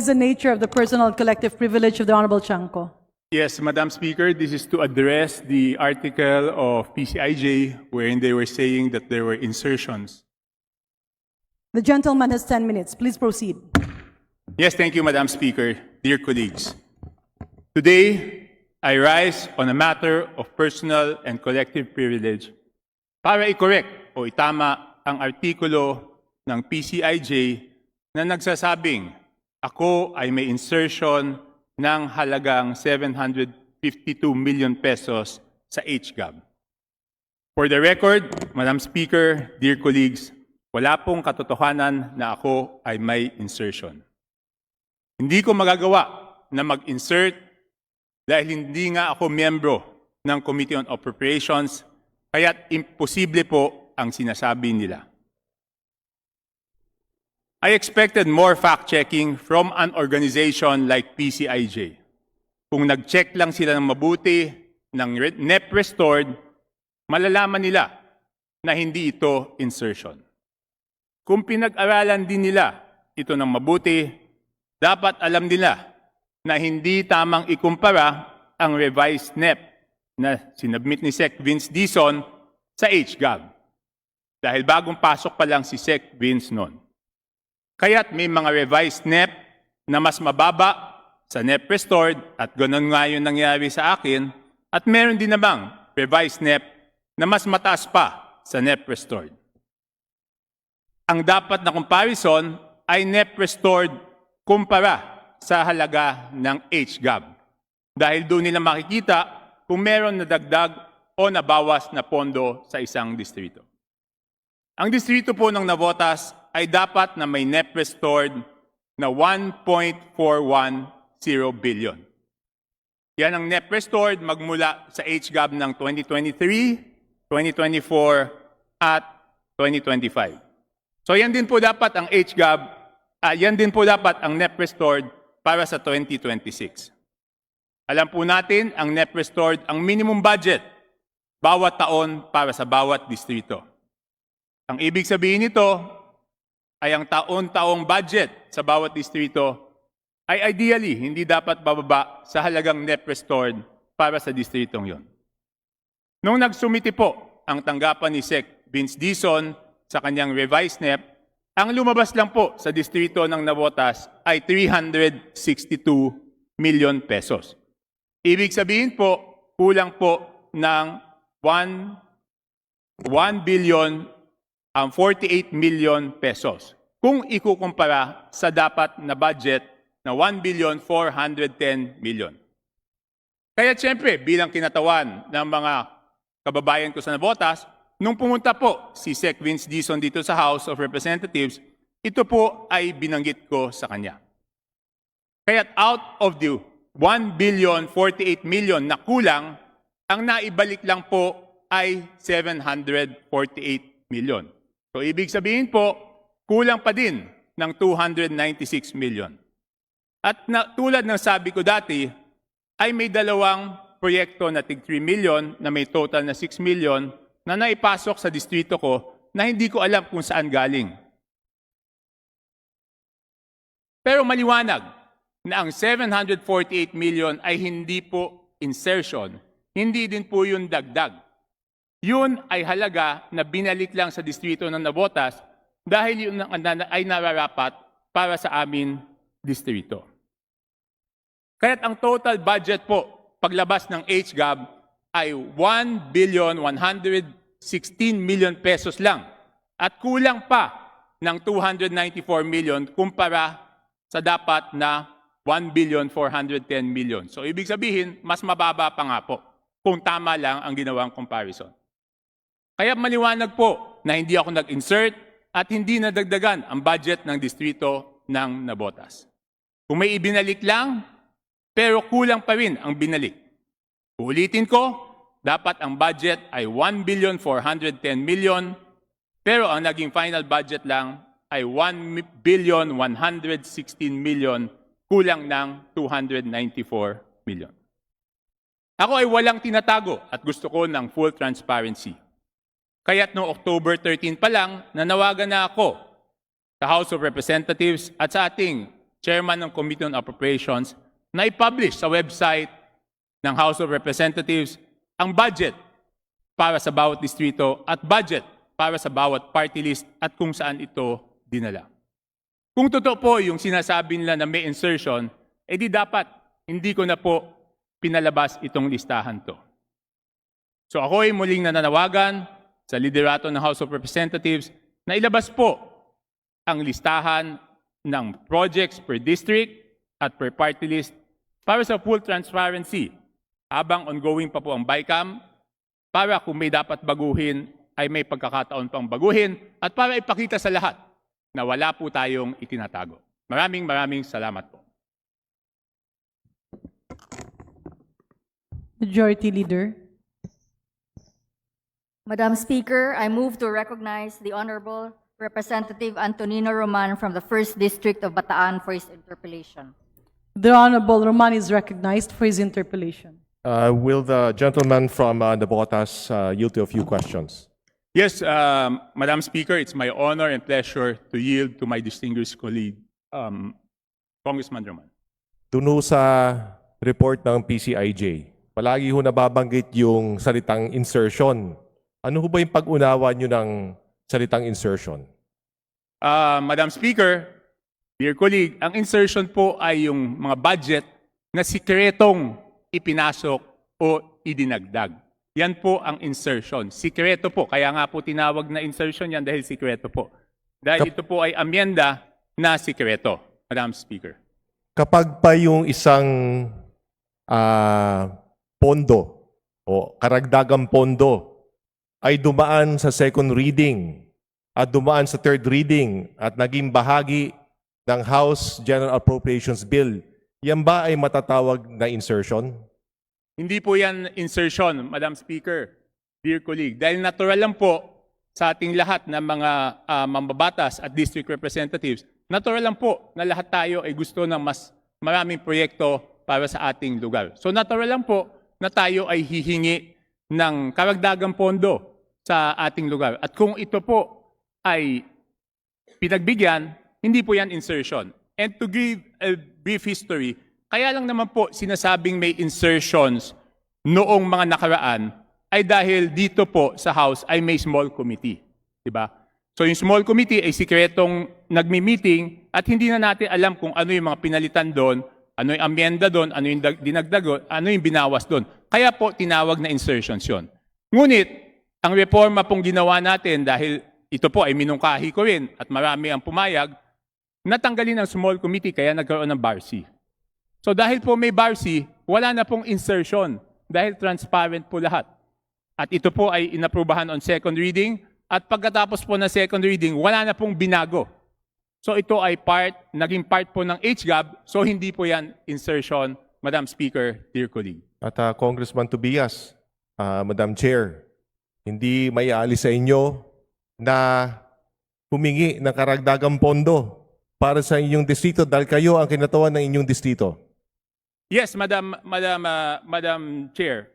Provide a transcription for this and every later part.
is the nature of the personal and collective privilege of the Honorable Chanco? Yes, Madam Speaker, this is to address the article of PCIJ wherein they were saying that there were insertions. The gentleman has 10 minutes. Please proceed. Yes, thank you, Madam Speaker. Dear colleagues, today I rise on a matter of personal and collective privilege para i-correct o itama ang artikulo ng PCIJ na nagsasabing ako ay may insertion ng halagang 752 million pesos sa HGAB. For the record, Madam Speaker, dear colleagues, wala pong katotohanan na ako ay may insertion. Hindi ko magagawa na mag-insert dahil hindi nga ako miyembro ng Committee on Appropriations, kaya't imposible po ang sinasabi nila. I expected more fact-checking from an organization like PCIJ. Kung nag-check lang sila ng mabuti ng NEP restored, malalaman nila na hindi ito insertion. Kung pinag-aralan din nila ito ng mabuti, dapat alam nila na hindi tamang ikumpara ang revised NEP na sinubmit ni Sec. Vince Dizon sa HGAB. Dahil bagong pasok pa lang si Sec. Vince noon. Kaya't may mga revised NEP na mas mababa sa NEP restored at ganoon nga yung nangyari sa akin at meron din namang revised NEP na mas mataas pa sa NEP restored. Ang dapat na comparison ay NEP restored kumpara sa halaga ng HGAB dahil doon nila makikita kung meron na dagdag o nabawas na pondo sa isang distrito. Ang distrito po ng Navotas ay dapat na may NEP restored na 1.410 billion. Yan ang NEP restored magmula sa HGAB ng 2023, 2024 at 2025. So yan din po dapat ang HGAB, yan din po dapat ang NEP restored para sa 2026. Alam po natin ang NEP restored ang minimum budget bawat taon para sa bawat distrito. Ang ibig sabihin nito ay ang taon-taong budget sa bawat distrito ay ideally hindi dapat bababa sa halagang NEP restored para sa distritong yon. Nung nagsumiti po ang tanggapan ni Sec. Vince Dizon sa kanyang revised NEP, ang lumabas lang po sa distrito ng Navotas ay 362 million pesos. Ibig sabihin po, kulang po ng 1 billion 48 million pesos kung ikukumpara sa dapat na budget na 1,410 million. Kaya siyempre, bilang kinatawan ng mga kababayan ko sa Navotas, nung pumunta po si Sec. Vince Dizon dito sa House of Representatives, ito po ay binanggit ko sa kanya. Kaya out of the 1,048 million na kulang, ang naibalik lang po ay 748 million. So ibig sabihin po, kulang pa din ng 296 million. At tulad ng sabi ko dati, ay may dalawang proyekto na tig 3 million na may total na 6 million na naipasok sa distrito ko na hindi ko alam kung saan galing. Pero maliwanag na ang 748 million ay hindi po insertion, hindi din po yung dagdag. Yun ay halaga na binalik lang sa distrito ng Navotas dahil yun ay nararapat para sa amin distrito. Kaya't ang total budget po paglabas ng HGAB ay 1,116 million pesos lang at kulang pa ng 294 million kumpara sa dapat na 1,410 million. So ibig sabihin, mas mababa pa nga po kung tama lang ang ginawang comparison. Kaya maliwanag po na hindi ako nag-insert at hindi nadagdagan ang budget ng distrito ng Navotas. Kung may ibinalik lang, pero kulang pa rin ang binalik. Uulitin ko, dapat ang budget ay 1,410 million, pero ang naging final budget lang ay 1,116 million, kulang ng 294 million. Ako ay walang tinatago at gusto ko ng full transparency. Kaya't noong October 13 pa lang, nanawagan na ako sa House of Representatives at sa ating chairman ng Committee on Appropriations, na i-publish sa website ng House of Representatives ang budget para sa bawat distrito at budget para sa bawat party list at kung saan ito dinala. Kung totoo po yung sinasabi nila na may insertion, edi dapat hindi ko na po pinalabas itong listahan to. So ako ay muling nananawagan sa liderato ng House of Representatives na ilabas po ang listahan ng projects per district at per party list para sa full transparency habang ongoing pa po ang BICAM, para kung may dapat baguhin ay may pagkakataon pang baguhin at para ipakita sa lahat na wala po tayong itinatago. Maraming salamat po. Majority Leader. Madam Speaker, I move to recognize the Honorable Representative Antonino Roman from the 1st District of Bataan for his interpellation. The Honorable Roman is recognized for his interpellation. Will the gentleman from Navotas yield to a few questions? Yes, Madam Speaker, it's my honor and pleasure to yield to my distinguished colleague, Congressman Roman. Doon ho sa report ng PCIJ, palagi ho nababanggit yung salitang insertion. Ano ho ba yung pag-unawa nyo ng salitang insertion? Madam Speaker, dear colleague, ang insertion po ay yung mga budget na sikretong ipinasok o idinagdag. Yan po ang insertion. Sikreto po. Kaya nga po tinawag na insertion yan dahil sikreto po. Dahil ito po ay amyenda na sikreto, Madam Speaker. Kapag pa yung isang pondo o karagdagang pondo ay dumaan sa second reading at dumaan sa third reading at naging bahagi ng House General Appropriations Bill, yan ba ay matatawag na insertion? Hindi po yan insertion, Madam Speaker, dear colleague. Dahil natural lang po sa ating lahat ng mga mambabatas at district representatives, natural lang po na lahat tayo ay gusto ng mas maraming proyekto para sa ating lugar. So natural lang po na tayo ay hihingi ng karagdagang pondo sa ating lugar. At kung ito po ay pinagbigyan, hindi po yan insertion. And to give a brief history, kaya lang naman po sinasabing may insertions noong mga nakaraan ay dahil dito po sa House ay may small committee. Diba? So yung small committee ay sikretong nagmi-meeting at hindi na natin alam kung ano yung mga pinalitan doon, ano yung amyenda doon, ano yung dinagdag doon, ano yung binawas doon. Kaya po tinawag na insertions yun. Ngunit, ang reforma pong ginawa natin dahil ito po ay minungkahi ko rin at marami ang pumayag, natanggalin ang small committee kaya nagkaroon ng BARC. So dahil po may BARC, wala na pong insertion dahil transparent po lahat. At ito po ay inaprubahan on second reading at pagkatapos po ng second reading, wala na pong binago. So ito ay naging part po ng HGAB, so hindi po yan insertion, Madam Speaker, dear colleague. At Congressman Tobias, Madam Chair, hindi may aalis sa inyo na humingi ng karagdagang pondo para sa inyong distrito dahil kayo ang kinatawan ng inyong distrito. Yes, Madam Chair,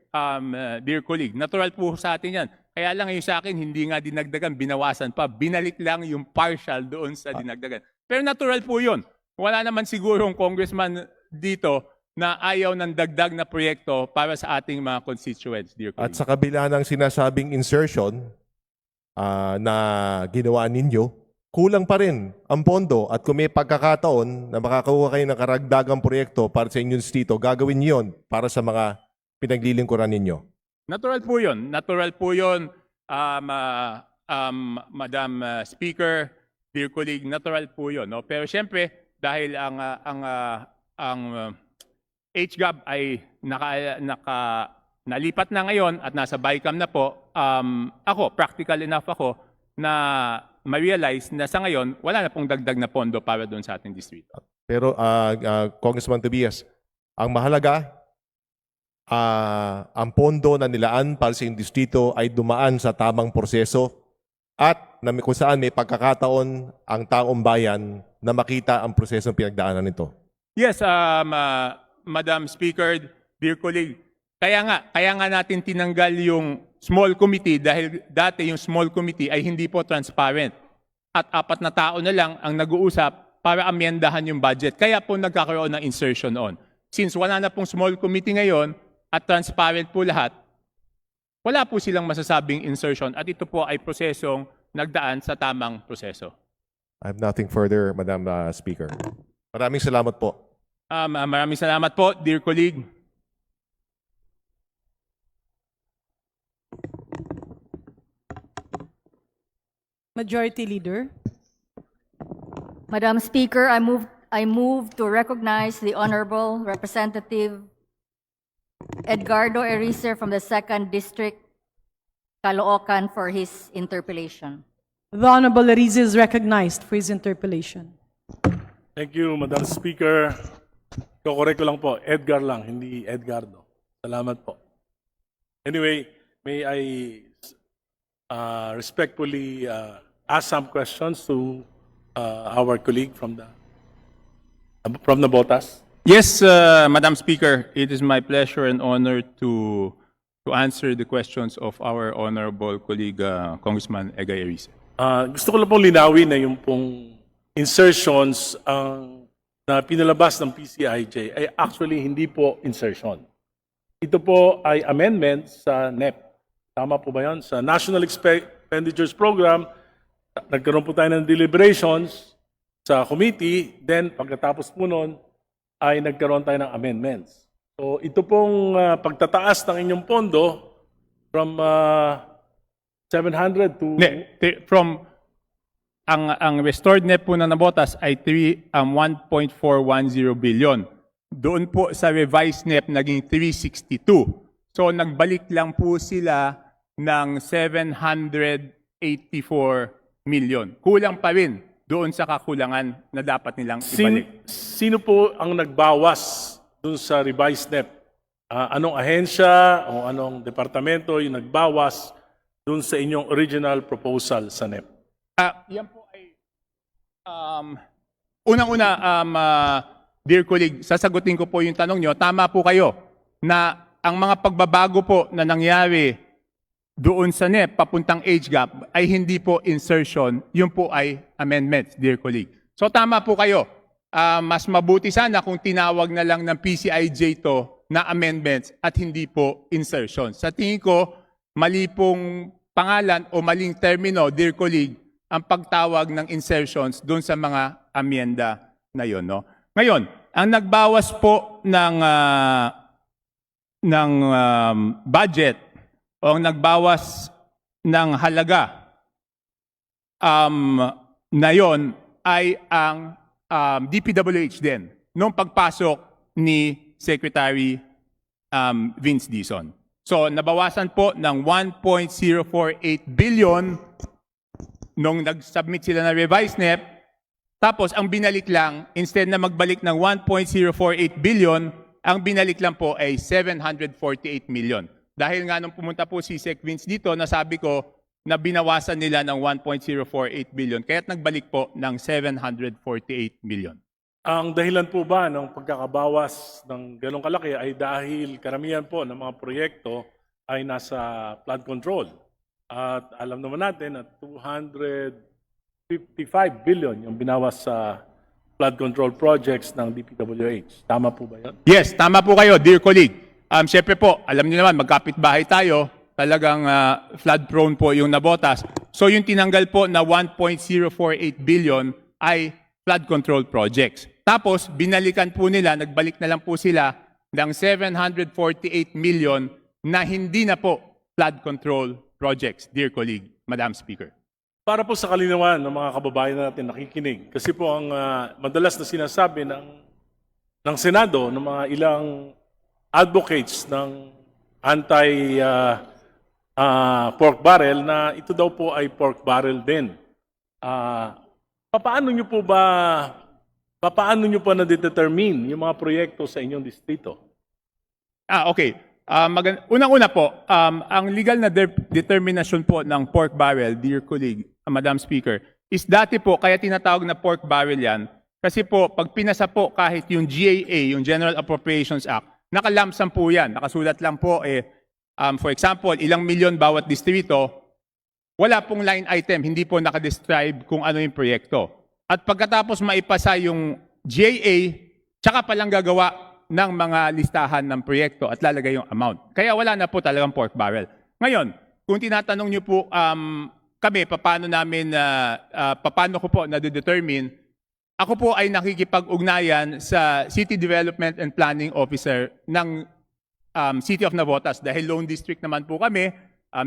dear colleague, natural po sa atin yan. Kaya lang yung sa akin, hindi nga dinagdagan, binawasan pa. Binalik lang yung partial doon sa dinagdagan. Pero natural po yun. Wala naman sigurong congressman dito na ayaw ng dagdag na proyekto para sa ating mga constituents, dear colleague. At sa kabila ng sinasabing insertion na ginawa ninyo, kulang pa rin ang pondo at kung may pagkakataon na makakakuha kayo ng karagdagang proyekto para sa inyong distrito, gagawin niyo yun para sa mga pinaglilingkuran ninyo. Natural po yun. Natural po yun, Madam Speaker, dear colleague, natural po yun. No? Pero siyempre, dahil ang HGAB ay nalipat na ngayon at nasa BICAM na po, ako, practical enough ako, na ma-realize na sa ngayon, wala na pong dagdag na pondo para doon sa ating distrito. Pero Congressman Tobias, ang mahalaga, ang pondo na nilaan para sa inyong distrito ay dumaan sa tamang proseso at kung saan may pagkakataon ang taong bayan na makita ang prosesong pinagdaanan nito. Yes, Madam Speaker, dear colleague, kaya nga natin tinanggal yung small committee dahil dati yung small committee ay hindi po transparent. At 4 na tao na lang ang nag-uusap para amyendahan yung budget. Kaya po nagkakaroon ng insertion on. Since wala na pong small committee ngayon at transparent po lahat, wala po silang masasabing insertion at ito po ay prosesong nagdaan sa tamang proseso. I have nothing further, Madam Speaker. Maraming salamat po. Maraming salamat po, dear colleague. Majority Leader. Madam Speaker, I move to recognize the Honorable Representative Edgardo Ericer from the 2nd District, Caloocan, for his interpellation. The Honorable Erice is recognized for his interpellation. Thank you, Madam Speaker. Kokorek ko lang po, Edgar lang, hindi Edgardo. Salamat po. Anyway, may I respectfully ask some questions to our colleague from the Botas? Yes, Madam Speaker, it is my pleasure and honor to answer the questions of our honorable colleague, Congressman Egay Erice. Gusto ko lang pong linawin na yung pong insertions na pinalabas ng PCIJ ay actually hindi po insertion. Ito po ay amendment sa NEP. Tama po ba yun? Sa National Expenditures Program, nagkaroon po tayo ng deliberations sa committee, then pagkatapos po nun, ay nagkaroon tayo ng amendments. So ito pong pagtataas ng inyong pondo from 700 to... From ang restored net po na nabotas ay 1.410 billion. Doon po sa revised net naging 362. So nagbalik lang po sila ng 784 million. Kulang pa rin doon sa kakulangan na dapat nilang ibalik. Sino po ang nagbawas dun sa revised NEP? Anong ahensya o anong departamento yung nagbawas dun sa inyong original proposal sa NEP? Yan po ay unang-una, dear colleague, sasagutin ko po yung tanong nyo. Tama po kayo na ang mga pagbabago po na nangyari doon sa NEP papuntang age gap ay hindi po insertion, yun po ay amendments, dear colleague. So tama po kayo. Mas mabuti sana kung tinawag na lang ng PCIJ to na amendments at hindi po insertion. Sa tingin ko, mali pong pangalan o maling termino, dear colleague, ang pagtawag ng insertions doon sa mga amyenda na yon. No? Ngayon, ang nagbawas po ng budget o ang nagbawas ng halaga na yon ay ang DPWH din noong pagpasok ni Secretary Vince Dizon. So nabawasan po ng 1.048 billion nung nag-submit sila na revised NEP. Tapos ang binalik lang, instead na magbalik ng 1.048 billion, ang binalik lang po ay 748 million. Dahil nga nung pumunta po si Sec Vince dito, nasabi ko na binawasan nila ng 1.048 billion, kaya't nagbalik po ng 748 million. Ang dahilan po ba ng pagkakabawas ng ganong kalaki ay dahil karamihan po ng mga proyekto ay nasa flood control. At alam naman natin at 255 billion yung binawas sa flood control projects ng DPWH. Tama po ba yan? Yes, tama po kayo, dear colleague. Siyempre po, alam niyo naman, magkapit-bahay tayo, talagang flood-prone po yung nabotas. So yung tinanggal po na 1.048 billion ay flood control projects. Tapos, binalikan po nila, nagbalik na lang po sila ng 748 million na hindi na po flood control projects, dear colleague, Madam Speaker. Para po sa kalinawan ng mga kababayan natin nakikinig, kasi po ang madalas na sinasabi ng Senado, ng mga ilang advocates ng anti-pork barrel na ito daw po ay pork barrel din. Paano nyo po na-determine yung mga proyekto sa inyong distrito? Okay. Unang-una po, ang legal na determination po ng pork barrel, dear colleague, Madam Speaker, is dati po, kaya tinatawag na pork barrel yan, kasi po, pag pinasa po kahit yung GAA, yung General Appropriations Act, nakalamsam po yan. Nakasulat lang po, for example, ilang milyon bawat distrito, wala pong line item, hindi po nakadescribe kung ano yung proyekto. at pagkatapos maipasa yung GAA, tsaka palang gagawa ng mga listahan ng proyekto at lalagay yung amount. Kaya wala na po talagang pork barrel. Ngayon, kung tinatanong niyo po kami, paano ko po na-determine, ako po ay nakikipag-ugnayan sa City Development and Planning Officer ng City of Navotas dahil loan district naman po kami,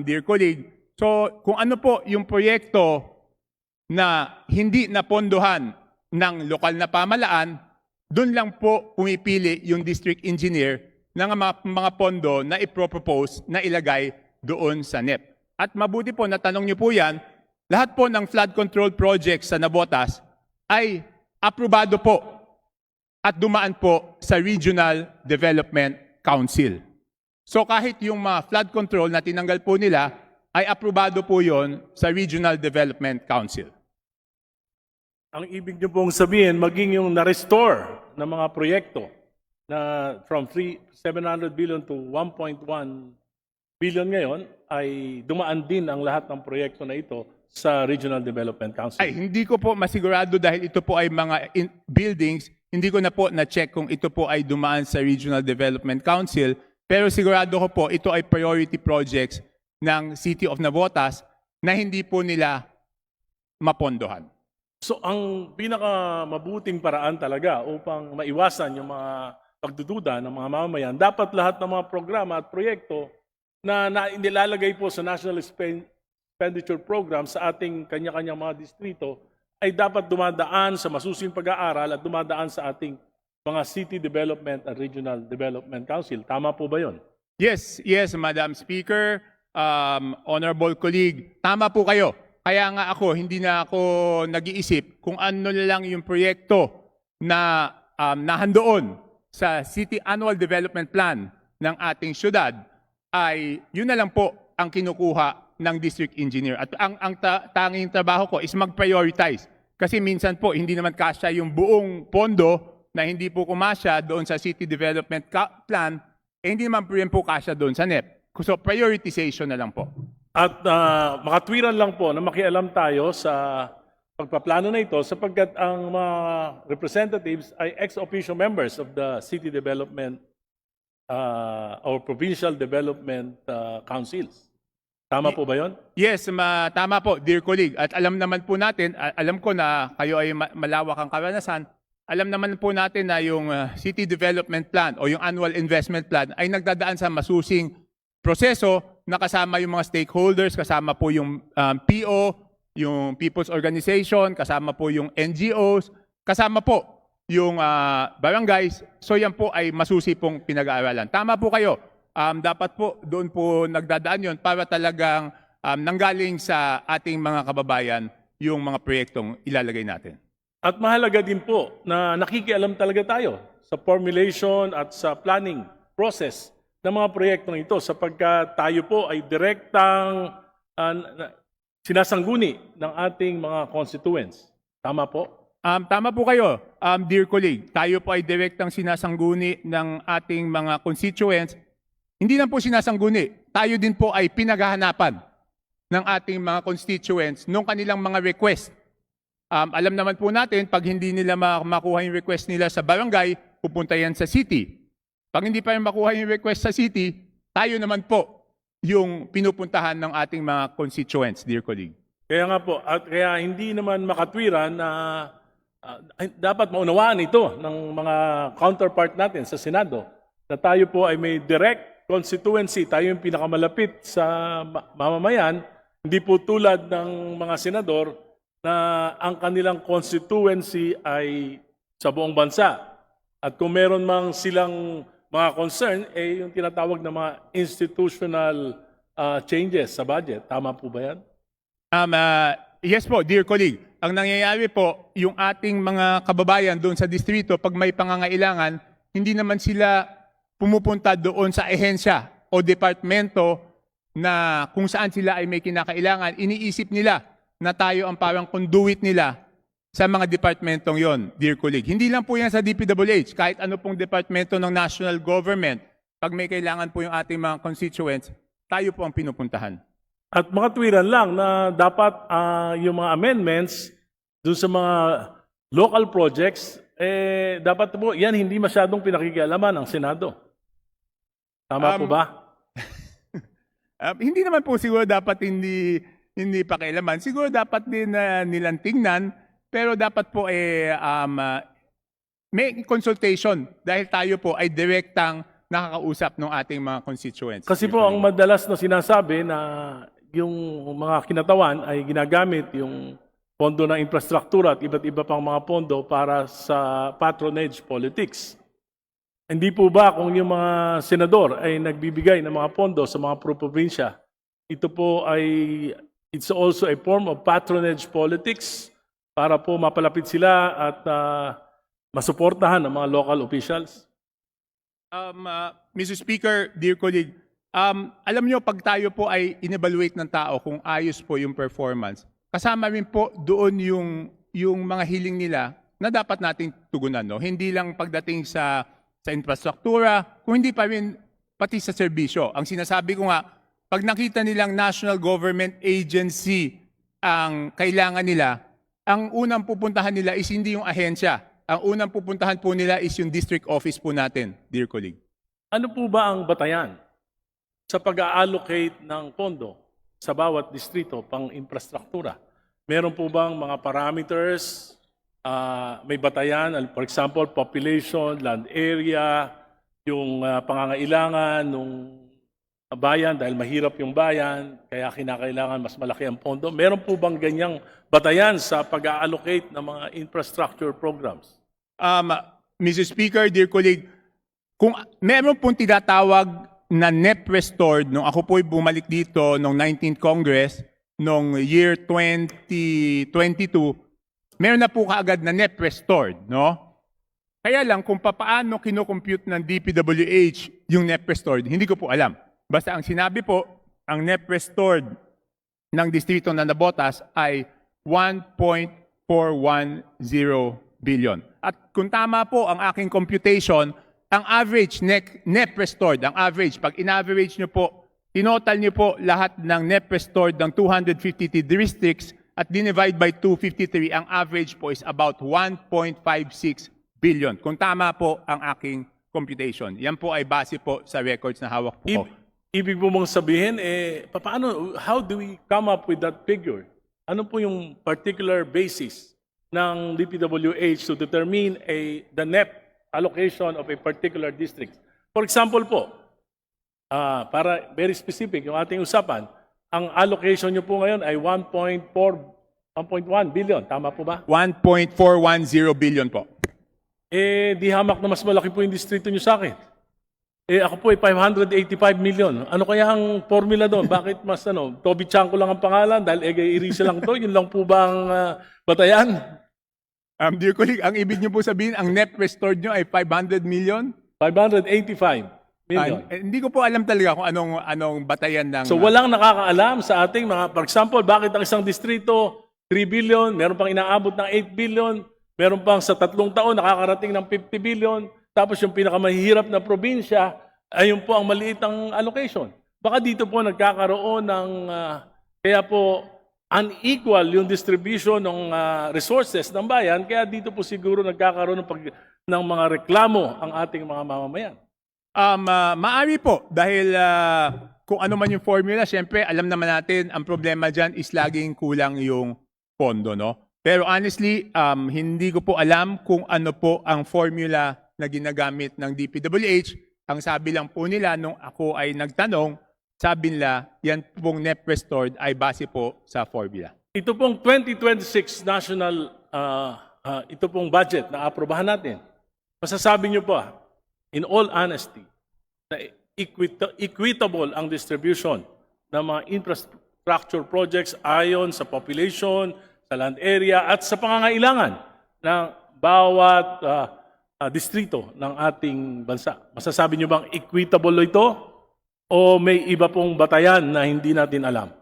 dear colleague. So kung ano po yung proyekto na hindi napondohan ng lokal na pamalaan, doon lang po pumipili yung district engineer ng mga pondo na ipropose na ilagay doon sa NEP. At mabuti po, natanong niyo po yan, lahat po ng flood control projects sa Navotas ay aprobado po at dumaan po sa Regional Development Council. So kahit yung mga flood control na tinanggal po nila, ay aprobado po yon sa Regional Development Council. Ang ibig niyo pong sabihin, maging yung na-restore ng mga proyekto na from 700 billion to 1.1 billion ngayon, ay dumaan din ang lahat ng proyekto na ito sa Regional Development Council. Ay, hindi ko po masigurado dahil ito po ay mga buildings, hindi ko na po na-check kung ito po ay dumaan sa Regional Development Council, pero sigurado ko po ito ay priority projects ng City of Navotas na hindi po nila mapondohan. So ang pinakamabuting paraan talaga upang maiwasan yung mga pagdududa ng mga mamamayan, dapat lahat ng mga programa at proyekto na nilalagay po sa National Expenditure Program sa ating kanya-kanyang mga distrito ay dapat dumadaan sa masusing pag-aaral at dumadaan sa ating mga City Development at Regional Development Council. Tama po ba yun? Yes, Madam Speaker, honorable colleague, tama po kayo. Kaya nga ako, hindi na ako nag-iisip kung ano na lang yung proyekto na nahandoon sa City Annual Development Plan ng ating syudad, ay yun na lang po ang kinukuha ng district engineer. At ang tanging trabaho ko is mag-prioritize. Kasi minsan po, hindi naman kasya yung buong pondo na hindi po kumasya doon sa City Development Plan, hindi naman po kasya doon sa NEP. So prioritization na lang po. At makatwiran lang po na makialam tayo sa pagpaplano na ito sapagkat ang mga representatives ay ex-officio members of the City Development or Provincial Development Councils. Tama po ba yun? Yes, tama po, dear colleague. At alam naman po natin, alam ko na kayo ay malawak ang karanasan, alam naman po natin na yung City Development Plan o yung Annual Investment Plan ay nagdadaan sa masusing proseso na kasama yung mga stakeholders, kasama po yung PO, yung People's Organization, kasama po yung NGOs, kasama po yung barangays. So yan po ay masusi pong pinag-aaralan. Tama po kayo. Dapat po doon po nagdadaan yon para talagang nanggaling sa ating mga kababayan yung mga proyektong ilalagay natin. At mahalaga din po na nakikialam talaga tayo sa formulation at sa planning process ng mga proyektong ito sapagkat tayo po ay direktang sinasangguni ng ating mga constituents. Tama po? Tama po kayo, dear colleague. Tayo po ay direktang sinasangguni ng ating mga constituents. Hindi lang po sinasangguni, tayo din po ay pinaghahanapan ng ating mga constituents nung kanilang mga request. Alam naman po natin, pag hindi nila makuha yung request nila sa barangay, pupunta yan sa city. Pag hindi pa rin makuha yung request sa city, tayo naman po yung pinupuntahan ng ating mga constituents, dear colleague. Kaya nga po, at kaya hindi naman makatwiran na dapat maunawaan ito ng mga counterpart natin sa Senado na tayo po ay may direct constituency, tayo yung pinakamalapit sa mamamayan, hindi po tulad ng mga senador na ang kanilang constituency ay sa buong bansa. At kung meron mang silang mga concern, yung tinatawag na mga institutional changes sa budget. Tama po ba yan? Yes po, dear colleague. Ang nangyayari po, yung ating mga kababayan doon sa distrito, pag may pangangailangan, hindi naman sila pumupunta doon sa ehensya o departamento na kung saan sila ay may kinakailangan. Iniisip nila na tayo ang parang conduit nila sa mga departamentong yon, dear colleague. Hindi lang po yan sa DPWH, kahit ano pong departamento ng national government, pag may kailangan po yung ating mga constituents, tayo po ang pinupuntahan. At mga tuwiran lang na dapat yung mga amendments Doon sa mga local projects, dapat po, yan hindi masyadong pinakikialaman ng Senado. Tama po ba? Hindi naman po siguro dapat hindi pakialaman. Siguro dapat din nilang tingnan, pero dapat po may consultation dahil tayo po ay direktang nakakausap ng ating mga constituents. Kasi po, ang madalas na sinasabi na yung mga kinatawan ay ginagamit yung pondo ng infrastruktura at iba't iba pang mga pondo para sa patronage politics. Hindi po ba kung yung mga senador ay nagbibigay ng mga pondo sa mga probinsya, ito po ay it's also a form of patronage politics para po mapalapit sila at masuportahan ng mga local officials? Mr. Speaker, dear colleague, alam nyo, pag tayo po ay in-evaluate ng tao kung ayos po yung performance, kasama rin po doon yung mga hiling nila na dapat nating tugunan. No? Hindi lang pagdating sa infrastruktura, kung hindi pa rin pati sa serbisyo. Ang sinasabi ko nga, pag nakita nilang national government agency ang kailangan nila, ang unang pupuntahan nila is hindi yung ahensya. Ang unang pupuntahan po nila is yung district office po natin, dear colleague. Ano po ba ang batayan sa pag-allocate ng pondo sa bawat distrito pang infrastruktura? Meron po bang mga parameters, may batayan, for example, population, land area, yung pangangailangan ng bayan dahil mahirap yung bayan, kaya kinakailangan mas malaki ang pondo. Meron po bang ganyang batayan sa pag-allocate ng mga infrastructure programs? Mr. Speaker, dear colleague, kung meron pong tinatawag na NEP restored, nung ako po'y bumalik dito noong 19th Congress, noong year 2022, meron na po kaagad na NEP restored, no? Kaya lang kung paano kinocompute ng DPWH yung NEP restored, hindi ko po alam. Basta ang sinabi po, ang NEP restored ng distrito ng Navotas ay 1.410 billion. At kung tama po ang aking computation, ang average NEP restored, ang average, pag in-average nyo po, tinotal nyo po lahat ng NEP restored ng 253 districts at dinivide by 253, ang average po is about 1.56 billion. Kung tama po ang aking computation. Yan po ay base po sa records na hawak po ko. Ibig mo mong sabihin, how do we come up with that figure? Ano po yung particular basis ng DPWH to determine the NEP allocation of a particular district? For example po, para very specific yung ating usapan, ang allocation nyo po ngayon ay 1.1 billion. Tama po ba? 1.410 billion po. Di hamak na mas malaki po yung distrito nyo sa akin. Ako po ay 585 million. Ano kaya ang formula doon? Bakit mas Toby Chanko lang ang pangalan dahil Egay Irisa lang to? Yun lang po ba ang batayan? Dear colleague, ang ibig nyo po sabihin, ang NEP restored nyo ay 500 million? 585 million. Hindi ko po alam talaga kung anong batayan ng... So walang nakakaalam sa ating mga, for example, bakit ang isang distrito 3 billion, meron pang inaabot ng 8 billion, meron pang sa 3 taon nakakarating ng 50 billion, tapos yung pinakamahihirap na probinsya, ayun po ang maliit ang allocation. Baka dito po nagkakaroon ng, kaya po unequal yung distribution ng resources ng bayan, kaya dito po siguro nagkakaroon ng mga reklamo ang ating mga mamamayan. Maari po, dahil kung ano man yung formula, siyempre alam naman natin, ang problema dyan is laging kulang yung pondo, no? Pero honestly, hindi ko po alam kung ano po ang formula na ginagamit ng DPWH. Ang sabi lang po nila nung ako ay nagtanong, sabi nila, yan pong NEP restored ay base po sa formula. Ito pong 2026 national, ito pong budget na aprobahan natin. Masasabi niyo po, in all honesty, na equitable ang distribution ng mga infrastructure projects ayon sa population, sa land area, at sa pangangailangan ng bawat distrito ng ating bansa. Masasabi niyo bang equitable ito o may iba pong batayan na hindi natin alam?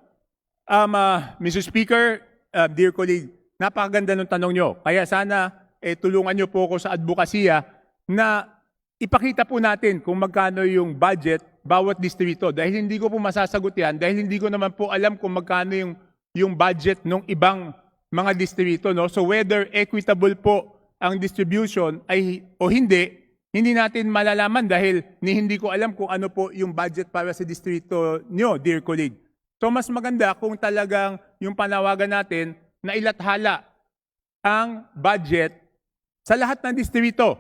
Mr. Speaker, dear colleague, napakaganda ng tanong nyo. Kaya sana tulungan nyo po ako sa advokasya na ipakita po natin kung magkano yung budget bawat distrito. Dahil hindi ko po masasagot yan, dahil hindi ko naman po alam kung magkano yung budget ng ibang mga distrito, no? So whether equitable po ang distribution ay o hindi natin malalaman dahil hindi ko alam kung ano po yung budget para sa distrito nyo, dear colleague. So mas maganda kung talagang yung panawagan natin na ilathala ang budget sa lahat ng distrito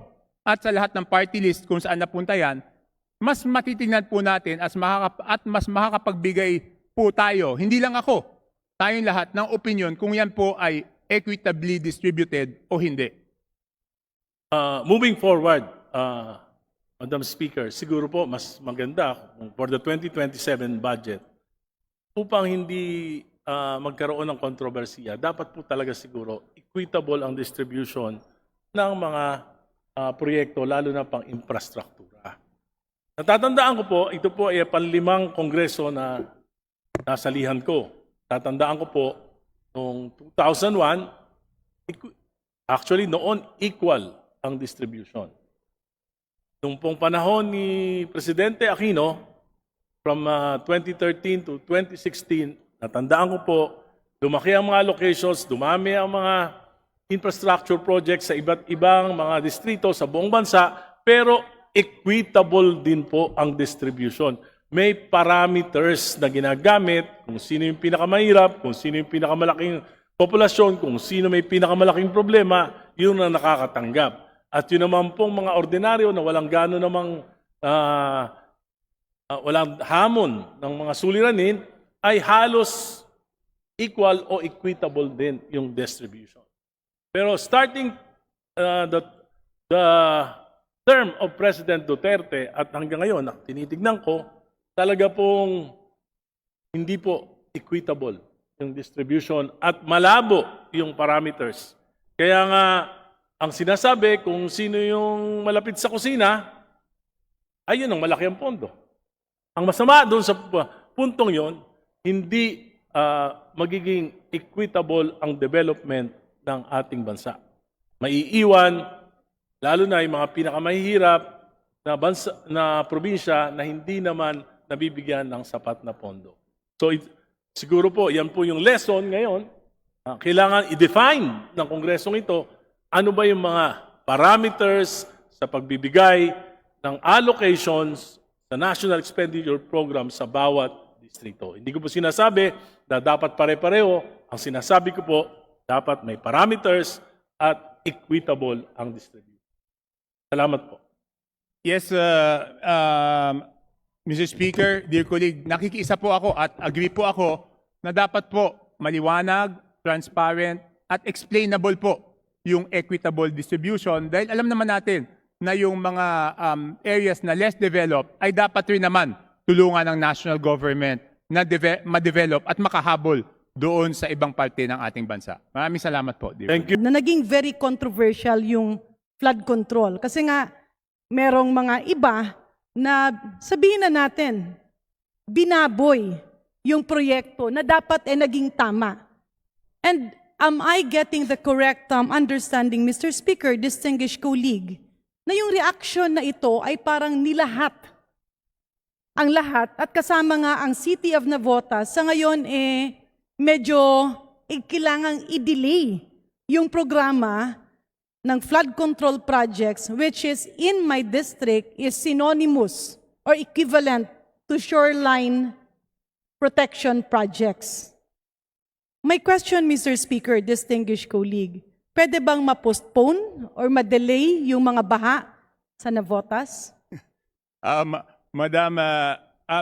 at sa lahat ng party list kung saan napunta yan, mas matitingnan po natin at mas makakapagbigay po tayo, hindi lang ako, tayong lahat ng opinion kung yan po ay equitably distributed o hindi. Moving forward, Madam Speaker, siguro po mas maganda for the 2027 budget upang hindi magkaroon ng kontrobersiya, dapat po talaga siguro equitable ang distribution ng mga proyekto, lalo na pang infrastruktura. Natatandaan ko po, ito po ay panlimang kongreso na nasalihan ko. Tatandaan ko po, noong 2001, actually noon equal ang distribution. Noong pong panahon ni Presidente Aquino, from 2013 to 2016, natandaan ko po, lumaki ang mga locations, dumami ang mga infrastructure projects sa iba't ibang mga distrito sa buong bansa, pero equitable din po ang distribution. May parameters na ginagamit kung sino yung pinakamahirap, kung sino yung pinakamalaking populasyon, kung sino may pinakamalaking problema, yun ang nakakatanggap. At yun naman pong mga ordinaryo na walang gano'n namang walang hamon ng mga suliranin, ay halos equal o equitable din yung distribution. Pero starting the term of President Duterte at hanggang ngayon, tinitignan ko, talaga pong hindi po equitable yung distribution at malabo yung parameters. Kaya nga, ang sinasabi kung sino yung malapit sa kusina, ayun ang malaki ang pondo. Ang masama doon sa puntong yon, hindi magiging equitable ang development ng ating bansa. Maiiwan, lalo na yung mga pinakamahihirap na probinsya na hindi naman nabibigyan ng sapat na pondo. So siguro po, yan po yung lesson ngayon. Kailangan i-define ng kongresong ito ano ba yung mga parameters sa pagbibigay ng allocations sa National Expenditure Program sa bawat distrito. Hindi ko po sinasabi na dapat pare-pareho. Ang sinasabi ko po, dapat may parameters at equitable ang distribution. Salamat po. Yes, Mr. Speaker, dear colleague, nakikiisa po ako at agree po ako na dapat po maliwanag, transparent, at explainable po yung equitable distribution dahil alam naman natin na yung mga areas na less developed ay dapat rin naman tulungan ng national government na ma-develop at makahabol doon sa ibang parte ng ating bansa. Maraming salamat po, dear. Thank you. Na naging very controversial yung flood control. Kasi nga, merong mga iba na sabihin na natin, binaboy yung proyekto na dapat naging tama. And am I getting the correct understanding, Mr. Speaker, distinguished colleague, na yung reaction na ito ay parang nilahat ang lahat at kasama nga ang City of Navotas sa ngayon medyo kailangang i-delay yung programa ng flood control projects which is in my district is synonymous or equivalent to shoreline protection projects. My question, Mr. Speaker, distinguished colleague, pwede bang ma-postpone or ma-delay yung mga baha sa Navotas? Madam,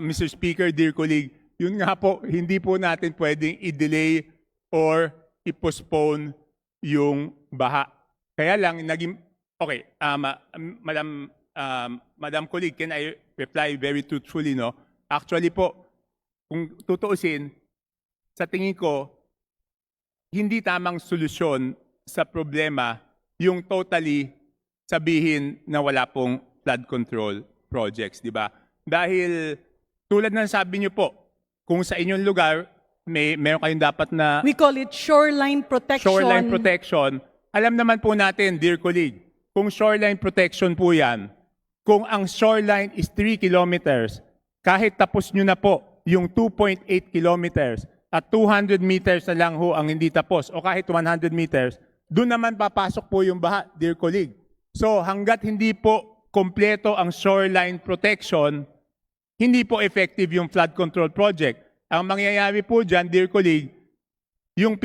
Mr. Speaker, dear colleague, yun nga po, hindi po natin pwedeng i-delay or i-postpone yung baha. Kaya lang, naging, okay, Madam colleague, can I reply very truthfully, no? Actually po, kung tutuusin, sa tingin ko, hindi tamang solusyon sa problema yung totally sabihin na wala pong flood control projects, di ba? Dahil tulad ng sabi niyo po, kung sa inyong lugar meron kayong dapat na We call it shoreline protection. shoreline protection, alam naman po natin, dear colleague, kung shoreline protection po yan, kung ang shoreline is 3 kilometers, kahit tapos nyo na po yung 2.8 kilometers, at 200 meters na lang ho ang hindi tapos o kahit 100 meters, doon naman papasok po yung baha, dear colleague. So hanggat hindi po kompleto ang shoreline protection, hindi po effective yung flood control project. Ang mangyayari po dyan, dear colleague, yung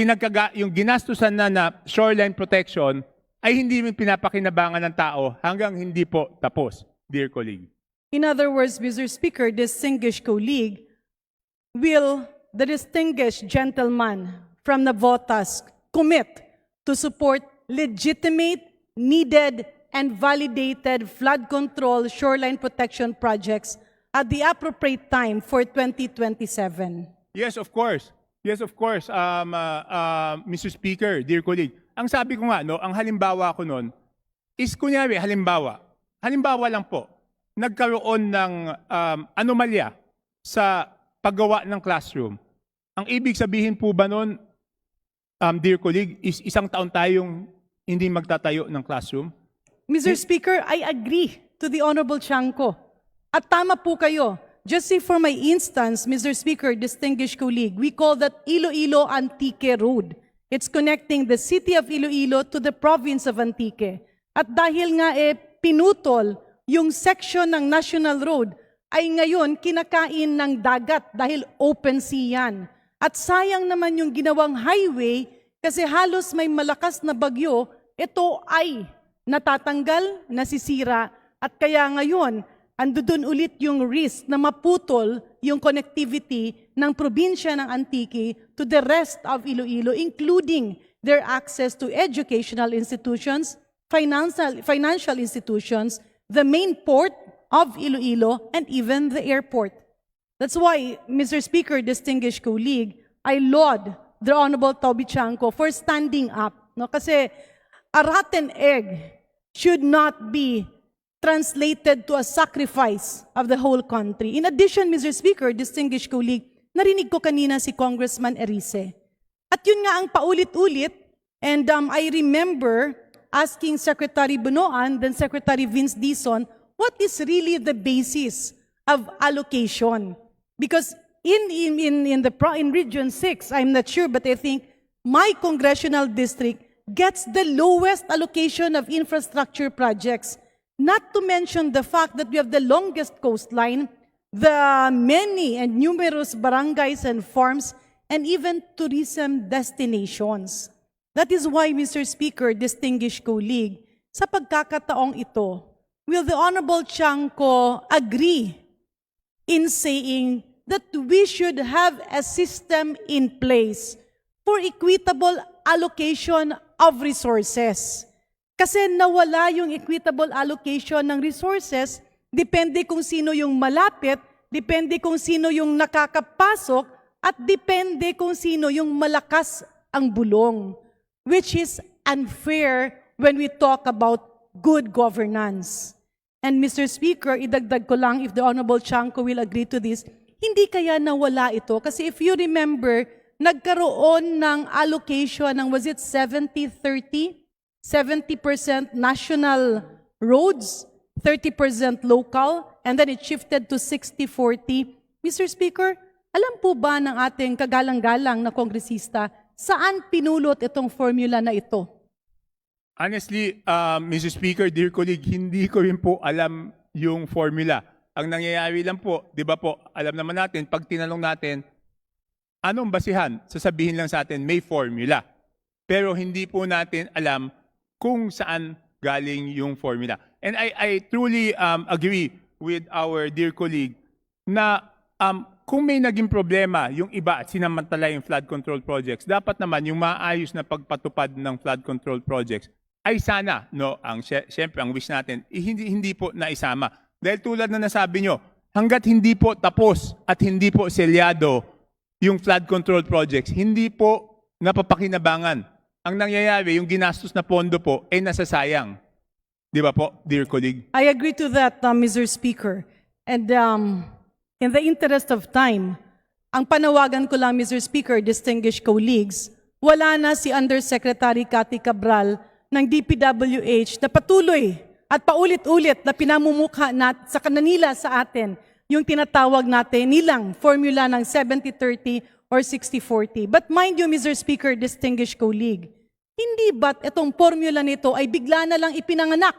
ginastusan na shoreline protection ay hindi pinapakinabangan ng tao hanggang hindi po tapos, dear colleague. In other words, Mr. Speaker, distinguished colleague, will the distinguished gentleman from Navotas commit to support legitimate, needed, and validated flood control shoreline protection projects at the appropriate time for 2027? Yes, of course. Yes, of course, Mr. Speaker, dear colleague. Ang sabi ko nga, no, ang halimbawa ko noon is kunyari, halimbawa lang po, nagkaroon ng anomalya sa paggawa ng classroom. Ang ibig sabihin po ba noon, dear colleague, is isang taon tayong hindi magtatayo ng classroom? Mr. Speaker, I agree to the Honorable Chanco. At tama po kayo. Just say for my instance, Mr. Speaker, distinguished colleague, we call that Iloilo Antique Road. It's connecting the city of Iloilo to the province of Antique. At dahil nga pinutol yung section ng National Road, ay ngayon kinakain ng dagat dahil open sea yan. At sayang naman yung ginawang highway kasi halos may malakas na bagyo, ito ay natatanggal, nasisira, at kaya ngayon, andun ulit yung risk na maputol yung connectivity ng probinsya ng Antique to the rest of Iloilo, including their access to educational institutions, financial institutions, the main port of Iloilo, and even the airport. That's why, Mr. Speaker, distinguished colleague, I laud the Honorable Toby Chanco for standing up. No? Kasi a rotten egg should not be translated to a sacrifice of the whole country. In addition, Mr. Speaker, distinguished colleague, narinig ko kanina si Congressman Erice. At yun nga ang paulit-ulit, and I remember asking Secretary Bunoan, then Secretary Vince Dizon, what is really the basis of allocation? Because in Region 6, I'm not sure, but I think my congressional district gets the lowest allocation of infrastructure projects. Not to mention the fact that we have the longest coastline, the many and numerous barangays and farms, and even tourism destinations. That is why, Mr. Speaker, distinguished colleague, sa pagkakataong ito, will the Honorable Chanco agree in saying that we should have a system in place for equitable allocation of resources? Kasi nawala yung equitable allocation ng resources, depende kung sino yung malapit, depende kung sino yung nakakapasok, at depende kung sino yung malakas ang bulong, which is unfair when we talk about good governance. And Mr. Speaker, idagdag ko lang if the Honorable Chanco will agree to this, hindi kaya nawala ito? Kasi if you remember, nagkaroon ng allocation ng, was it 70-30? 70% national roads, 30% local, and then it shifted to 60-40. Mr. Speaker, alam po ba ng ating kagalang-galang na kongresista saan pinulot itong formula na ito? Honestly, Mr. Speaker, dear colleague, hindi ko rin po alam yung formula. Ang nangyayari lang po, di ba po, alam naman natin, pag tinanong natin, anong basihan? Sasabihin lang sa atin, may formula. Pero hindi po natin alam kung saan galing yung formula. And I truly agree with our dear colleague na kung may naging problema yung iba at sinamantala yung flood control projects, dapat naman yung maayos na pagpatupad ng flood control projects ay sana, no, siyempre ang wish natin, hindi po naisama. Dahil tulad na nasabi nyo, hanggat hindi po tapos at hindi po selyado yung flood control projects, hindi po napapakinabangan. Ang nangyayari, yung ginastos na pondo po, ay nasasayang. Di ba po, dear colleague? I agree to that, Mr. Speaker. And in the interest of time, ang panawagan ko lang, Mr. Speaker, distinguished colleagues, wala na si Undersecretary Cathy Cabral ng DPWH na patuloy at paulit-ulit na pinamumukha sa kanila sa atin yung tinatawag natin nilang formula ng 70-30 or 60-40. But mind you, Mr. Speaker, distinguished colleague, hindi ba't itong formula nito ay bigla na lang ipinanganak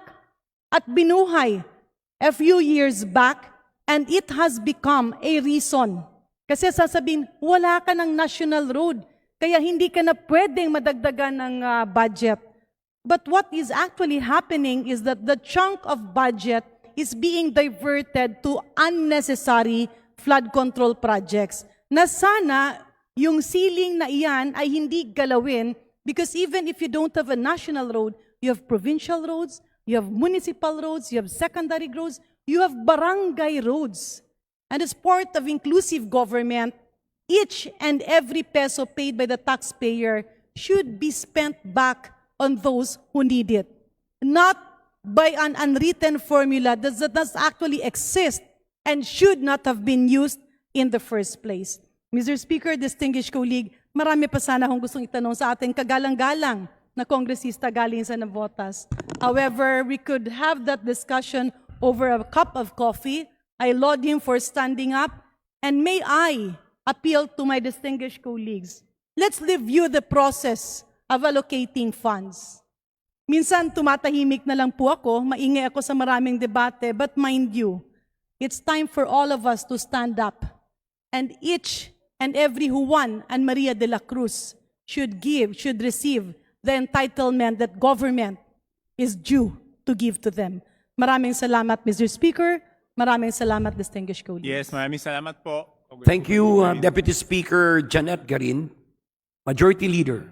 at binuhay a few years back and it has become a reason. Kasi sasabihin, wala ka ng national road, kaya hindi ka na pwedeng madagdagan ng budget. But what is actually happening is that the chunk of budget is being diverted to unnecessary flood control projects na sana yung ceiling na iyan ay hindi galawin because even if you don't have a national road, you have provincial roads, you have municipal roads, you have secondary roads, you have barangay roads. And as part of inclusive government, each and every peso paid by the taxpayer should be spent back on those who need it, not by an unwritten formula that does actually exist and should not have been used in the first place. Mr. Speaker, distinguished colleague, marami pa sana akong gustong itanong sa ating kagalang-galang na kongresista galing sa Navotas. However, we could have that discussion over a cup of coffee. I laud him for standing up. And may I appeal to my distinguished colleagues, let's review the process of allocating funds. Minsan tumatahimik na lang po ako, maingay ako sa maraming debate, but mind you, it's time for all of us to stand up. And each and every Juan and Maria de la Cruz should receive the entitlement that government is due to give to them. Maraming salamat, Mr. Speaker. Maraming salamat, distinguished colleagues. Yes, maraming salamat po. Thank you, Deputy Speaker Janet Garin. Majority Leader.